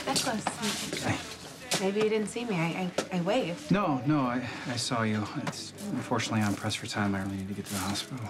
Nikolas. Hey. Maybe you didn't see me. I waved. No, I saw you. Unfortunately, I'm pressed for time. I really need to get to the hospital.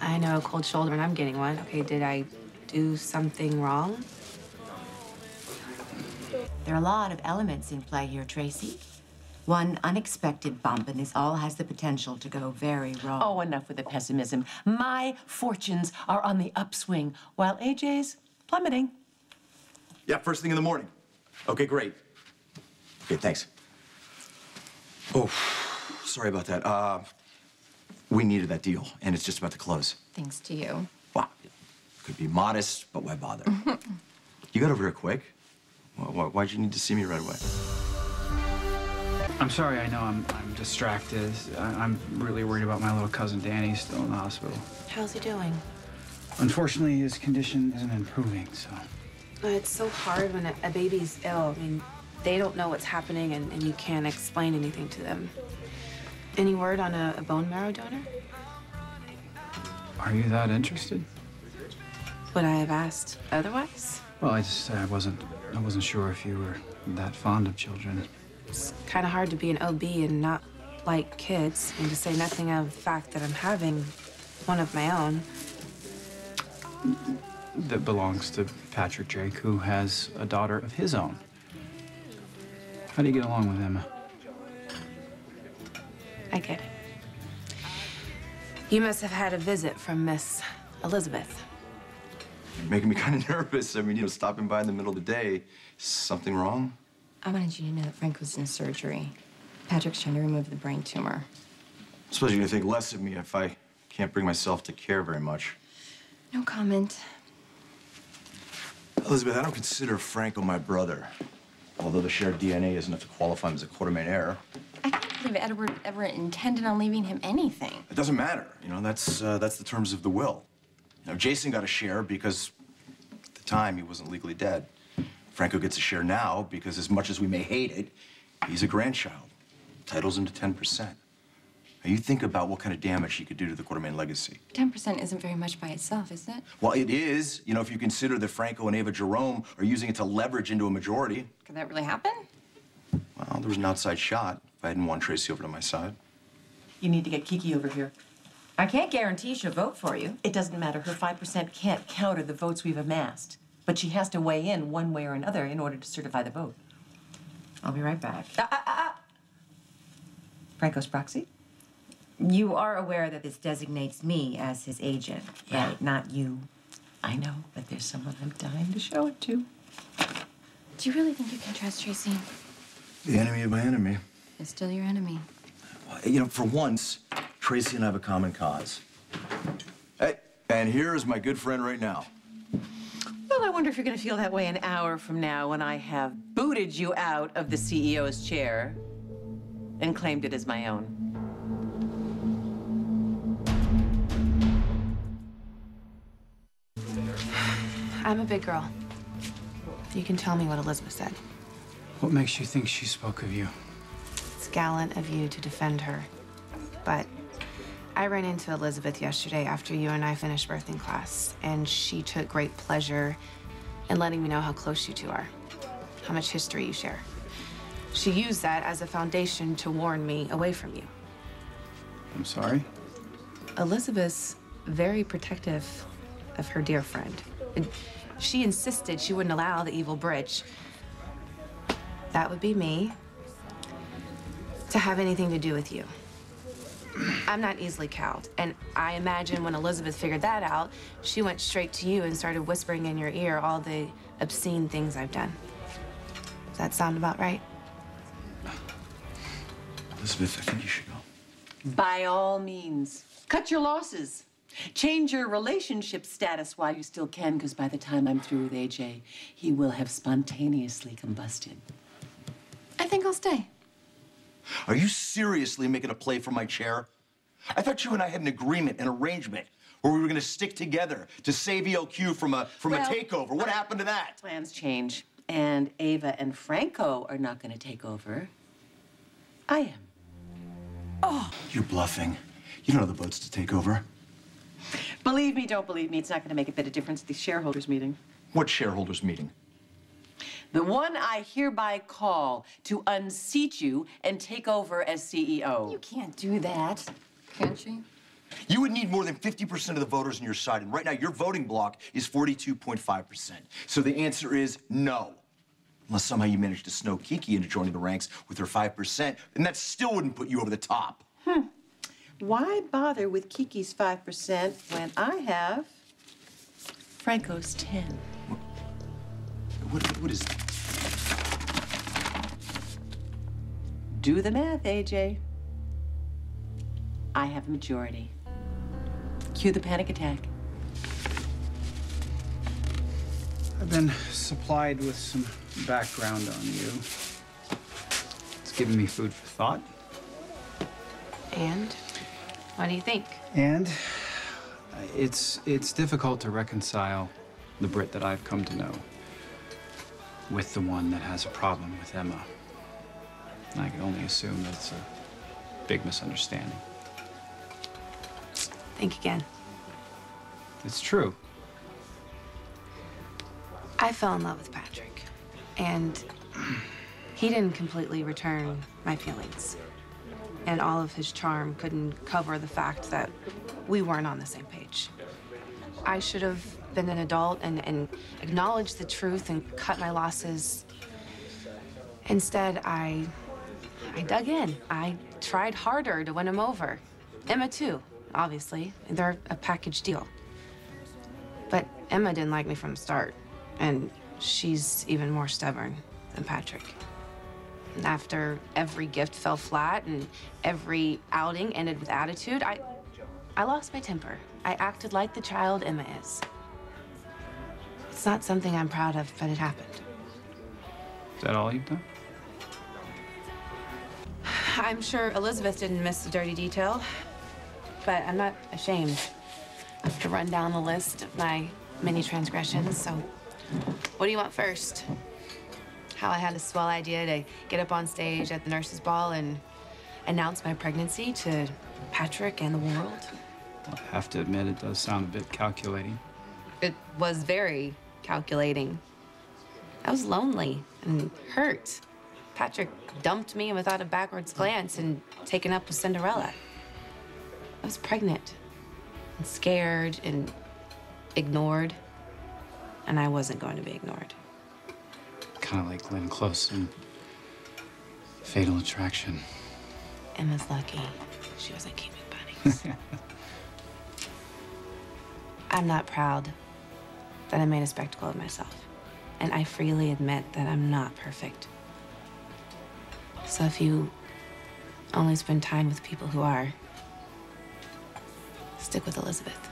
I know, a cold shoulder, and I'm getting one. Okay, did I do something wrong? There are a lot of elements in play here, Tracy. One unexpected bump, and this all has the potential to go very wrong. Oh, enough with the pessimism. My fortunes are on the upswing, while AJ's plummeting. Yeah, first thing in the morning. Okay, great. Okay, thanks. Oh, sorry about that. We needed that deal, and it's just about to close. Thanks to you. Wow. Could be modest, but why bother? You got over here quick. Why'd you need to see me right away? I'm sorry. I know I'm distracted. I'm really worried about my little cousin Danny. He's still in the hospital. How's he doing? Unfortunately, his condition isn't improving, so. It's so hard when a baby's ill. I mean, they don't know what's happening, and you can't explain anything to them. Any word on a bone marrow donor? Are you that interested? Would I have asked otherwise? Well, I wasn't sure if you were that fond of children. It's kind of hard to be an OB and not like kids, and to say nothing of the fact that I'm having one of my own. That belongs to Patrick Drake, who has a daughter of his own. How do you get along with Emma? I get it. You must have had a visit from Miss Elizabeth. You're making me kind of nervous. I mean, stopping by in the middle of the day. Something wrong? I wanted you to know that Frank was in surgery. Patrick's trying to remove the brain tumor. I suppose you're gonna think less of me if I can't bring myself to care very much. No comment. Elizabeth, I don't consider Franco my brother. Although the shared DNA isn't enough to qualify him as a quartermain heir. I can't believe Edward ever intended on leaving him anything. It doesn't matter. That's the terms of the will. Jason got a share because at the time he wasn't legally dead. Franco gets a share now because as much as we may hate it, he's a grandchild. Titles him to 10%. Now you think about what kind of damage he could do to the Quartermain legacy. 10% isn't very much by itself, is it? Well, it is, if you consider that Franco and Ava Jerome are using it to leverage into a majority. Could that really happen? Well, there was an outside shot if I hadn't won Tracy over to my side. You need to get Kiki over here. I can't guarantee she'll vote for you. It doesn't matter. Her 5% can't counter the votes we've amassed. But she has to weigh in one way or another in order to certify the vote. I'll be right back. Franco's proxy? You are aware that this designates me as his agent, Yeah. right? Not you. I know, but there's someone I'm dying to show it to. Do you really think you can trust Tracy? The enemy of my enemy. It's still your enemy. Well, for once, Tracy and I have a common cause. Hey, and here is my good friend right now. Well, I wonder if you're going to feel that way an hour from now when I have booted you out of the CEO's chair and claimed it as my own. I'm a big girl. You can tell me what Elizabeth said. What makes you think she spoke of you? It's gallant of you to defend her. But I ran into Elizabeth yesterday after you and I finished birthing class, and she took great pleasure in letting me know how close you two are, how much history you share. She used that as a foundation to warn me away from you. I'm sorry? Elizabeth's very protective of her dear friend. And she insisted she wouldn't allow the evil Bridge, that would be me, to have anything to do with you. I'm not easily cowed, and I imagine when Elizabeth figured that out, she went straight to you and started whispering in your ear all the obscene things I've done. Does that sound about right? Elizabeth, I think you should go. By all means, cut your losses. Change your relationship status while you still can, because by the time I'm through with AJ, he will have spontaneously combusted. I think I'll stay. Are you seriously making a play for my chair? I thought you and I had an agreement, an arrangement, Or we were gonna stick together to save ELQ from a takeover. What happened to that? Plans change. And Ava and Franco are not gonna take over. I am. Oh. You're bluffing. You don't know the votes to take over. Believe me, don't believe me, it's not gonna make a bit of difference at the shareholders meeting. What shareholders meeting? The one I hereby call to unseat you and take over as CEO. You can't do that, can't you? You would need more than 50% of the voters on your side, and right now your voting bloc is 42.5%. So the answer is no. Unless somehow you manage to snow Kiki into joining the ranks with her 5%, and that still wouldn't put you over the top. Why bother with Kiki's 5% when I have Franco's 10? What is that? Do the math, AJ. I have a majority. Cue the panic attack. I've been supplied with some background on you. It's given me food for thought. And what do you think? And it's difficult to reconcile the Brit that I've come to know with the one that has a problem with Emma. And I can only assume that it's a big misunderstanding. Think again. It's true. I fell in love with Patrick, and he didn't completely return my feelings. And all of his charm couldn't cover the fact that we weren't on the same page. I should have been an adult and acknowledged the truth and cut my losses. Instead, I dug in. I tried harder to win him over. Emma, too, obviously. They're a package deal. But Emma didn't like me from the start, and she's even more stubborn than Patrick. And after every gift fell flat and every outing ended with attitude, I lost my temper. I acted like the child Emma is. It's not something I'm proud of, but it happened. Is that all you've done? I'm sure Elizabeth didn't miss the dirty detail, but I'm not ashamed to run down the list of my many transgressions, so what do you want first? How I had a swell idea to get up on stage at the nurses' ball and announce my pregnancy to Patrick and the world? I have to admit, it does sound a bit calculating. It was very calculating. I was lonely and hurt. Patrick dumped me without a backwards glance and taken up with Cinderella. I was pregnant and scared and ignored, and I wasn't going to be ignored. Kind of like Glenn Close in Fatal Attraction. Emma's lucky she wasn't keeping bunnies. I'm not proud that I made a spectacle of myself, and I freely admit that I'm not perfect. So if you only spend time with people who are, stick with Elizabeth.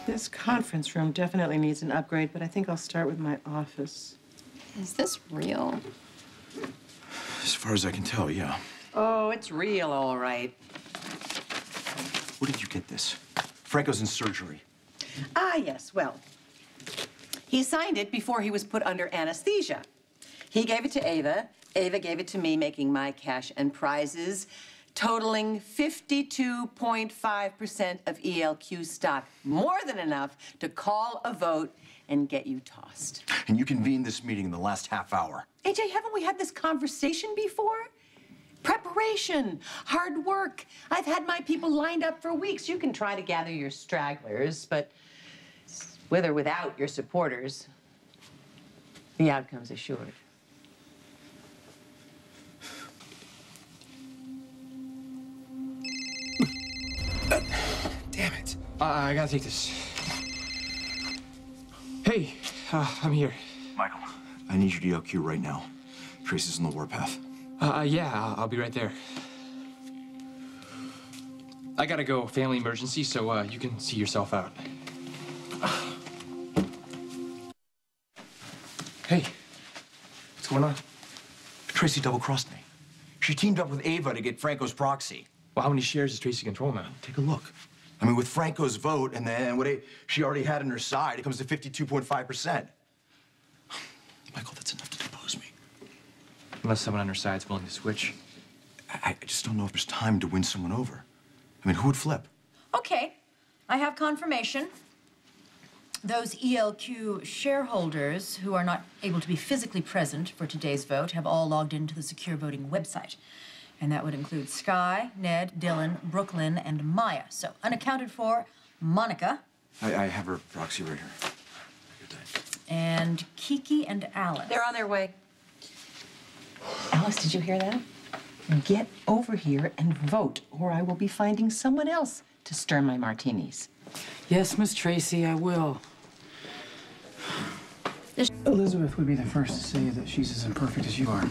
This conference room definitely needs an upgrade, but I think I'll start with my office. Is this real? As far as I can tell, yeah. Oh, it's real, all right. Where did you get this? Franco's in surgery. Ah, yes, well, he signed it before he was put under anesthesia. He gave it to Ava. Ava gave it to me, making my cash and prizes, totaling 52.5% of ELQ stock. More than enough to call a vote and get you tossed. And you convened this meeting in the last half hour. AJ, haven't we had this conversation before? Preparation, hard work. I've had my people lined up for weeks. You can try to gather your stragglers, but with or without your supporters, the outcome's assured. Damn it. I gotta take this. Hey, I'm here. Michael, I need your DLQ right now. Trace is on the warpath. Yeah, I'll be right there. I gotta go, family emergency, so you can see yourself out. Hey, what's going on? Tracy double-crossed me. She teamed up with Ava to get Franco's proxy. Well, how many shares does Tracy control now? Take a look. I mean, with Franco's vote and then she already had on her side, it comes to 52.5%. Michael, that's enough to depose me. Unless someone on her side's willing to switch. I just don't know if there's time to win someone over. I mean, who would flip? Okay, I have confirmation. Those ELQ shareholders who are not able to be physically present for today's vote have all logged into the secure voting website. And that would include Sky, Ned, Dylan, Brooklyn, and Maya. So unaccounted for, Monica. I have her proxy right here. Good day. And Kiki and Alice. They're on their way. Alice, did you hear that? Get over here and vote, or I will be finding someone else to stir my martinis. Yes, Miss Tracy, I will. Elizabeth would be the first to say that she's as imperfect as you are.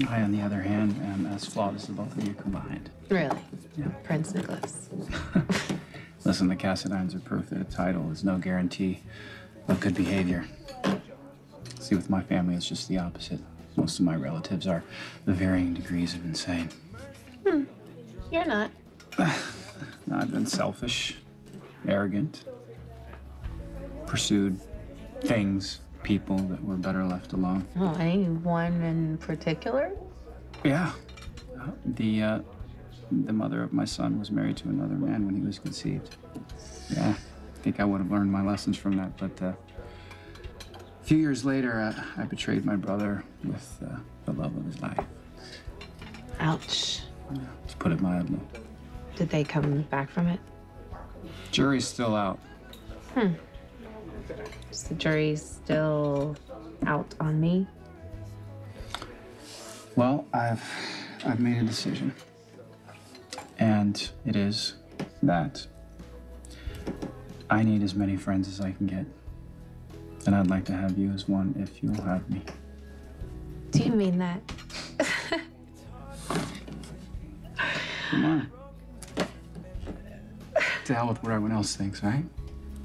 I, on the other hand, am as flawed as the both of you combined. Really? Yeah. Prince Nikolas. Listen, the Cassidines are proof that a title is no guarantee of good behavior. See, with my family, it's just the opposite. Most of my relatives are the varying degrees of insane. You're not. I've been selfish, arrogant, pursued things, people that were better left alone. Oh, anyone in particular? Yeah. The mother of my son was married to another man when he was conceived. Yeah, I think I would have learned my lessons from that, but a few years later, I betrayed my brother with the love of his life. Ouch. To put it mildly. Did they come back from it? Jury's still out. Is the jury still out on me? Well, I've made a decision. And it is that I need as many friends as I can get. And I'd like to have you as one if you'll have me. Do you mean that? Come on. To hell with what everyone else thinks, right?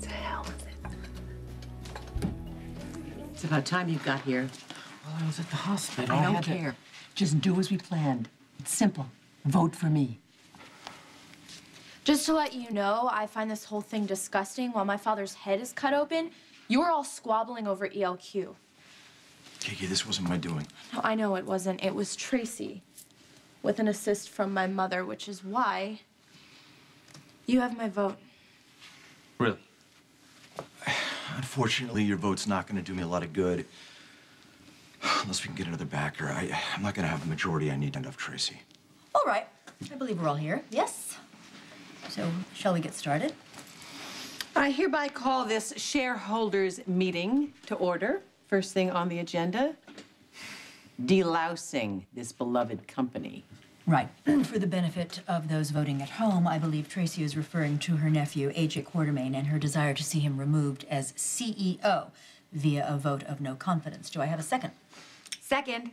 To hell with it. It's about time you got here. Well, I was at the hospital. I don't had to- care. Just do as we planned. It's simple. Vote for me. Just to let you know, I find this whole thing disgusting. While my father's head is cut open, you were all squabbling over ELQ. Kiki, this wasn't my doing. No, I know it wasn't. It was Tracy, with an assist from my mother, which is why you have my vote. Really? Unfortunately, your vote's not going to do me a lot of good. Unless we can get another backer. I'm not going to have the majority I need to end off Tracy. All right, I believe we're all here. Yes? So, shall we get started? I hereby call this shareholders meeting to order. First thing on the agenda, delousing this beloved company. Right. For the benefit of those voting at home, I believe Tracy is referring to her nephew, A.J. Quartermain, and her desire to see him removed as CEO via a vote of no confidence. Do I have a second? Second.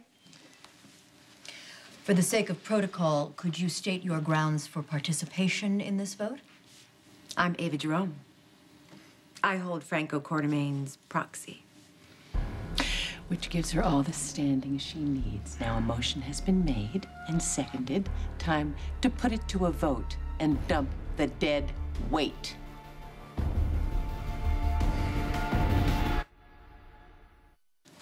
For the sake of protocol, could you state your grounds for participation in this vote? I'm Ava Jerome. I hold Franco Quartermain's proxy. Which gives her all the standing she needs. Now a motion has been made and seconded. Time to put it to a vote and dump the dead weight.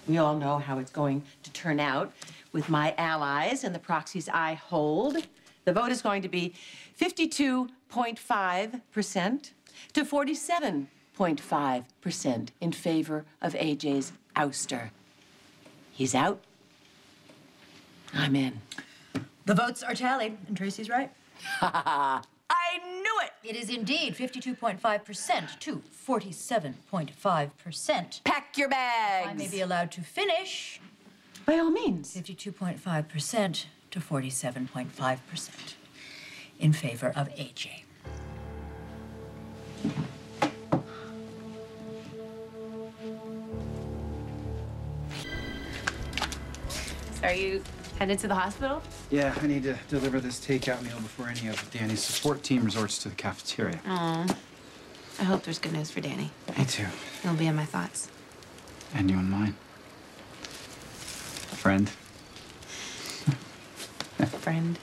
We all know how it's going to turn out with my allies and the proxies I hold. The vote is going to be 52.5% to 47.5% in favor of AJ's ouster. He's out. I'm in. The votes are tallied, and Tracy's right. I knew it! It is indeed 52.5% to 47.5%. Pack your bags! I may be allowed to finish. By all means. 52.5% to 47.5% in favor of AJ. So are you headed to the hospital? Yeah, I need to deliver this takeout meal before any of Danny's support team resorts to the cafeteria. Aw. I hope there's good news for Danny. Me too. It'll be in my thoughts. And you and mine. Friend. Friend.